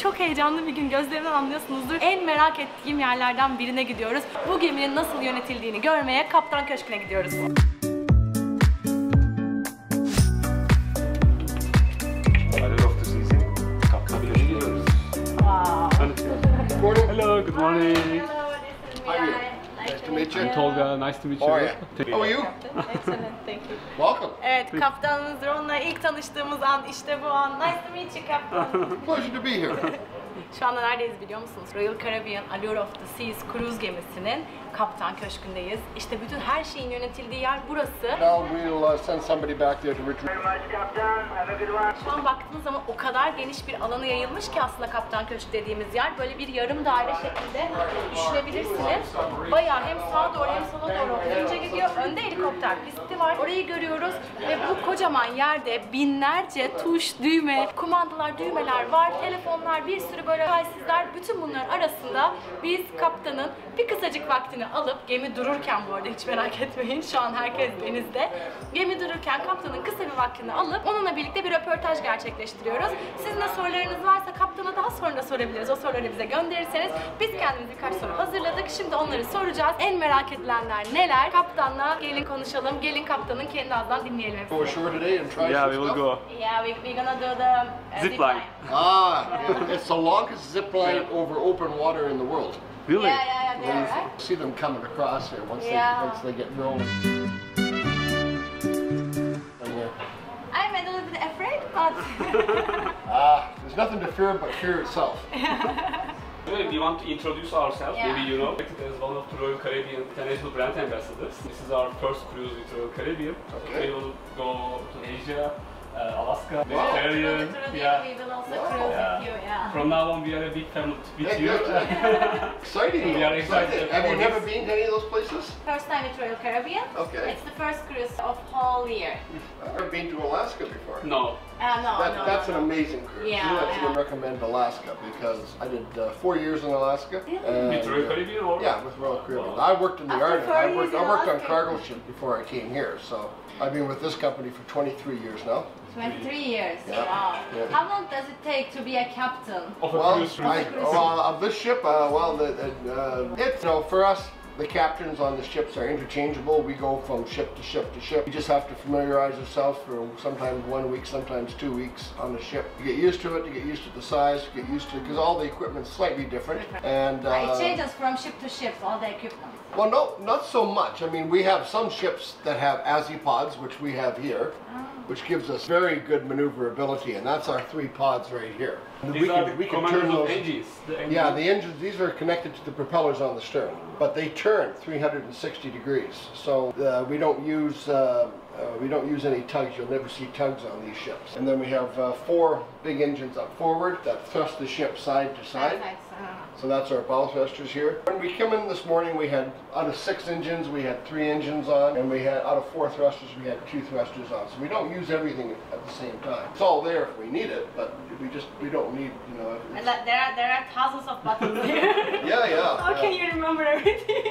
çok heyecanlı bir gün, gözlerimden anlıyorsunuzdur. En merak ettiğim yerlerden birine gidiyoruz. Bu geminin nasıl yönetildiğini görmeye Kaptan Köşkü'ne gidiyoruz. Hello, good morning. How are you? Nice to meet you. I'm Tolga, nice to meet you. How are you? Excellent, thank you. Welcome. Evet, kaptanımız Ron'la ilk tanıştığımız an işte bu an. Nice to meet you, Kaptan. Pleasure to be here. Şu anda neredeyiz biliyor musunuz? Royal Caribbean Allure of the Seas cruise gemisinin Kaptan Köşkü'ndeyiz. İşte bütün her şeyin yönetildiği yer burası. Now we'll send somebody back there to retrieve. Şu an baktığınız zaman o kadar geniş bir alanı yayılmış ki aslında Kaptan Köşkü dediğimiz yer. Böyle bir yarım daire şeklinde düşünebilirsiniz. Bayağı hem sağa doğru hem sola doğru uzunca gidiyor. Önde helikopter pisti var. Orayı görüyoruz ve bu kocaman yerde binlerce tuş, düğme, kumandalar, düğmeler var. Telefonlar, bir sürü böyle telsizler. Bütün bunların arasında biz kaptanın bir kısacık vaktini alıp, gemi dururken bu arada hiç merak etmeyin, şu an herkes denizde. Gemi dururken kaptanın kısa bir vaktini alıp onunla birlikte bir röportaj gerçekleştiriyoruz. Sizin de sorularınız varsa kaptana daha sonra da sorabiliriz. O soruları bize gönderirseniz biz kendimiz birkaç soru hazırladık. Şimdi onları soracağız. En merak edilenler neler? Kaptanla gelin konuşalım. Gelin kaptanın kendi ağzından dinleyelim hepsini. Go ashore today and try Yeah, some we will stuff? go. Yeah, we're gonna do the Zip line. Ah, yeah. It's the longest zip line over open water in the world. Really? Yeah, there, right? See them coming across here once they get rolling. I'm a little bit afraid, but... There's nothing to fear but fear itself. We want to introduce ourselves. Yeah. Maybe you know, as one of the Royal Caribbean International Brand Ambassadors. This is our first cruise with Royal Caribbean. Okay. We will go to Asia, Alaska, Wow. Mediterranean. Yeah. We will also cruise with you, yeah. From now on, we are a big family with Hey, you. Exciting. We are excited. Have you for never this. been to any of those places? First time with Royal Caribbean. Okay. It's the first cruise of whole year. I've never been to Alaska before. No. That's an amazing cruise. Yeah, I yeah. recommend Alaska because I did 4 years in Alaska. And, With Royal Caribbean or? Yeah, with Royal Caribbean. I worked in the After Arctic. 4 I years worked in on Alaska. cargo ships before I came here. So I've been with this company for 23 years now. 23 years. Yeah. Wow. Yeah. How long does it take to be a captain? Of a Well, cruise. of this ship, it's, for us, the captains on the ships are interchangeable. We go from ship to ship to ship. You just have to familiarize yourself for sometimes 1 week, sometimes 2 weeks on the ship. You get used to it, you get used to the size, you get used to it, because all the equipment's slightly different. And It changes from ship to ship, all the equipment. well, no, not so much. I mean, we have some ships that have azipods, which we have here, which gives us very good maneuverability, and that's our 3 pods right here. These are the commanders of engines. Yeah, the engines, these are connected to the propellers on the stern, but they turn 360 degrees. So we don't use any tugs. You'll never see tugs on these ships. And then we have 4 big engines up forward that thrust the ship side to side. So that's our bow thrusters here. When we came in this morning, we had, out of 6 engines, we had 3 engines on, and we had, out of 4 thrusters, we had 2 thrusters on. So we don't use everything at the same time. It's all there if we need it, but we don't need, And there are thousands of buttons here. Yeah. How can you remember everything?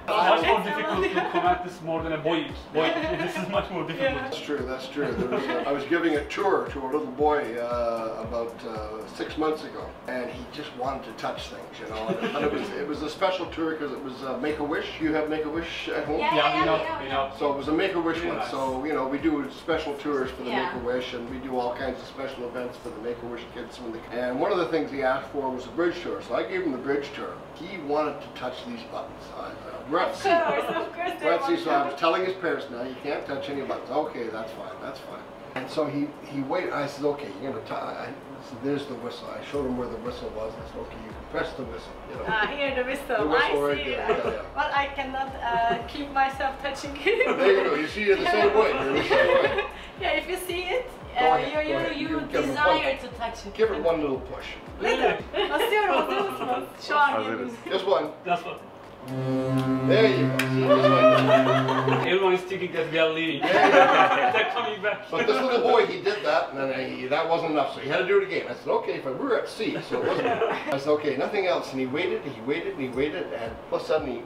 It's much more difficult to command this more than a Boeing. This is much more difficult. That's true. I was giving a tour to a little boy about 6 months ago, and he just wanted to touch things, And it was a special tour because it was Make-A-Wish. You have Make-A-Wish at home? Yeah, we know. So it was a Make-A-Wish Really one. nice. So, we do special tours for the Yeah. Make-A-Wish, and we do all kinds of special events for the Make-A-Wish kids. And one of the things he asked for was a bridge tour. So I gave him the bridge tour. He wanted to touch these buttons. We're at sea. Of course. We're at sea, so I was telling his parents, now you can't touch any buttons. Okay, that's fine. And so he waited. I said, okay, you're going to there's the whistle. I showed him where the whistle was. I said, okay, you can press the whistle. Here the whistle. The whistle I right see. there. Yeah. But I cannot keep myself touching it. There you go. You see it the same way. You're the same way. Yeah, if you see it, Go ahead. you Give it desire one. to touch it. Give it one little push. Basıyorum, hazır mısınız? Şu an Hazırız. yemin. Just one. That's what. There you go. See, just like that. Everyone is thinking that we are leaving. They're coming back. But this little boy, he did that, and then that wasn't enough, so he had to do it again. I said, okay, but we were at sea, so it wasn't. I said, okay, nothing else. And he waited, and he waited, and he waited, and all of a sudden he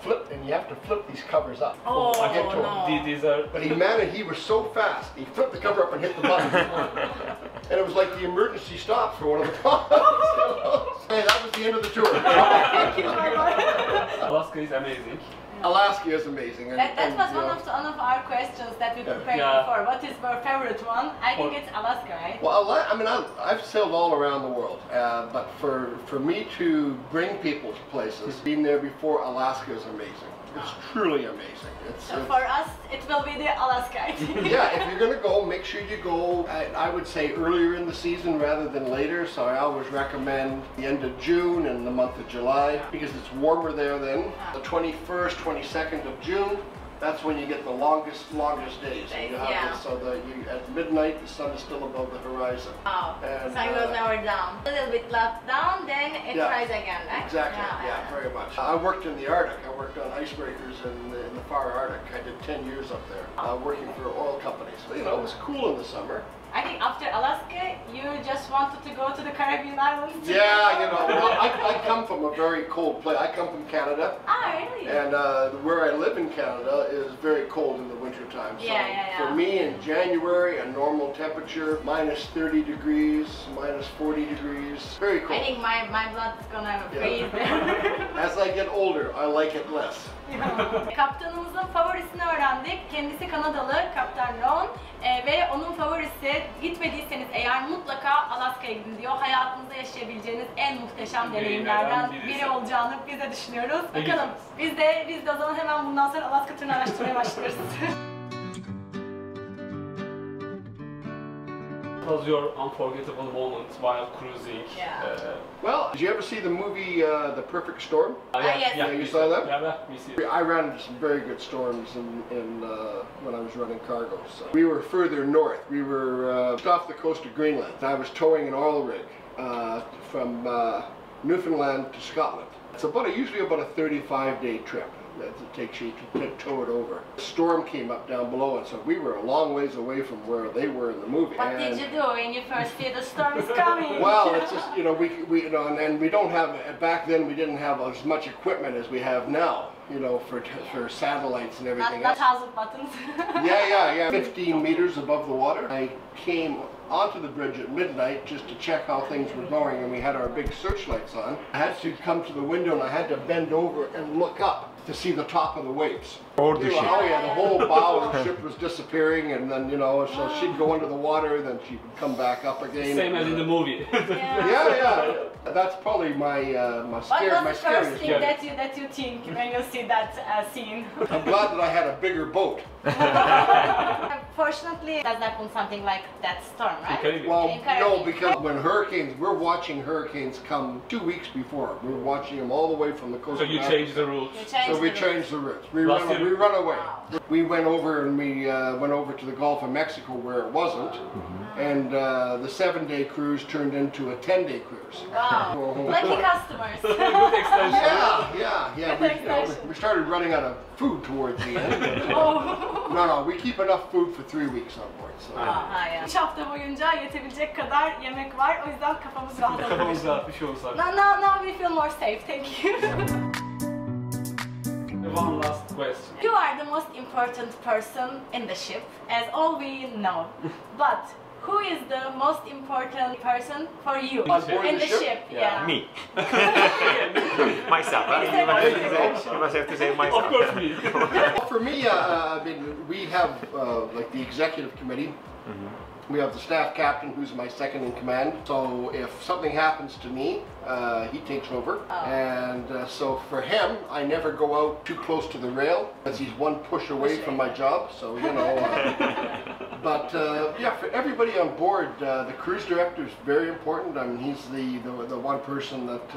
flipped, and you have to flip these covers up. Oh, I get to him. no. These are... But he managed, he was so fast, he flipped the cover up and hit the button. And it was like the emergency stop for one of the pods. Hey, that was the end of the tour. Alaska is amazing. Alaska is amazing. That was one of our questions that we prepared before. What is your favorite one? I think it's Alaska, right? Well, I mean, I've sailed all around the world, but for me to bring people to places, being there before, Alaska is amazing. It's truly amazing. So for us, it will be the Alaska, I think. Yeah, if you're going to go, make sure you go, I would say earlier in the season rather than later. So I always recommend the end of June and the month of July because it's warmer there then. The 21st, 22nd of June, that's when you get the longest days. You have this, so at midnight, the sun is still above the horizon. Oh, and, sun goes never down. A little bit left down, then it rises again, right? Exactly, yeah, very much. I worked in the Arctic. I worked on icebreakers in the far Arctic. I did 10 years up there, working for oil companies. So, you know, it was cool in the summer. I think after Alaska, you just wanted to go to the Caribbean islands. Yeah, you know, well, I come from a very cold place. I come from Canada. Ah, really? And where I live in Canada is very cold in the wintertime. So for me in January, a normal temperature, minus 30 degrees, minus 40 degrees, very cold. I think my blood's gonna freeze there. As I get older, I like it less. Kaptanımızın favorisini öğrendik. Kendisi Kanadalı, Kaptan Ron. Ve onun favorisi, gitmediyseniz eğer mutlaka Alaska'ya gidin diyor. Hayatınızda yaşayabileceğiniz en muhteşem deneyimlerden biri olacağını biz de düşünüyoruz. Bakalım biz de o zaman hemen bundan sonra Alaska turunu araştırmaya başlıyoruz. What was your unforgettable moment while cruising? Well, did you ever see the movie The Perfect Storm? Yes. Yeah, you saw that? Yeah, we see it. I ran into some very good storms when I was running cargo. So we were further north. We were just off the coast of Greenland. I was towing an oil rig from Newfoundland to Scotland. It's usually about a 35-day trip that it takes you to tow it over. A storm came up down below, and so we were a long ways away from where they were in the movie. What did you do when you first see the storm is coming? Well, it's just, you know, we you know, and we don't have, back then we didn't have as much equipment as we have now, you know, for satellites and everything Not else. 1,000 buttons. Yeah. 15 meters above the water. I came onto the bridge at midnight just to check how things were going, and we had our big searchlights on. I had to come to the window and I had to bend over and look up to see the top of the waves. Or the ship. Oh yeah, the whole bow of the ship was disappearing, and then, you know, so she'd go under the water, then she would come back up again. Same as in the movie. Yeah. That's probably my What was the first thing scariest that you think when you see that scene? I'm glad that I had a bigger boat. Fortunately, does happen something like that storm, right? Well, no, because when we're watching hurricanes come 2 weeks before. We're watching them all the way from the coast. So you changed the route. So we changed the routes. We run away. Wow. We went over and we went over to the Gulf of Mexico where it wasn't, and the 7-day cruise turned into a 10-day cruise. Wow, lucky customers. Good extension. Yeah. We started running out of food towards the end. No, we keep enough food for 3 weeks on board. So. Ya. 3 hafta boyunca yetebilecek kadar yemek var. O yüzden kafamız rahat olabilir. Kafamız rahat bir şey olsa. Now we feel more safe. Thank you. One last question. You are the most important person in the ship, as all we know. But who is the most important person for you In the ship? Yeah. Me. Myself. You must have to say myself. Of course me. For me, I mean, we have like the executive committee. We have the staff captain, who's my second in command. So if something happens to me, he takes over. And so for him, I never go out too close to the rail, because he's one push away from my job. So, you know. But yeah, for everybody on board, the cruise director is very important. I mean, he's the one person that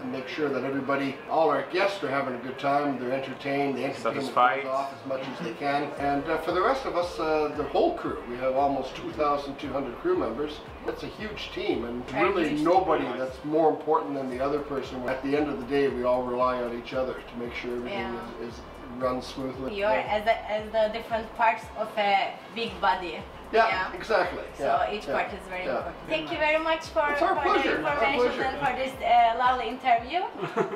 and make sure that everybody, all our guests are having a good time, they're entertained, the entertainment Satisfied. goes off as much as they can. And for the rest of us, the whole crew, we have almost 2,200 crew members. That's a huge team, and really nobody that's more important than the other person. At the end of the day, we all rely on each other to make sure everything is runs smoothly. You're as the different parts of a big body. Yeah, exactly. So each part is very important. Thank you very much for It's our the pleasure. information and for this lovely interview.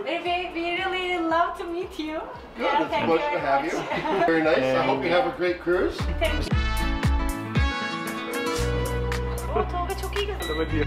we really love to meet you. Good, it's a pleasure to have you. Very nice. I hope you have a great cruise. Thank you. Tolga çok iyi gözüküyor. Medya.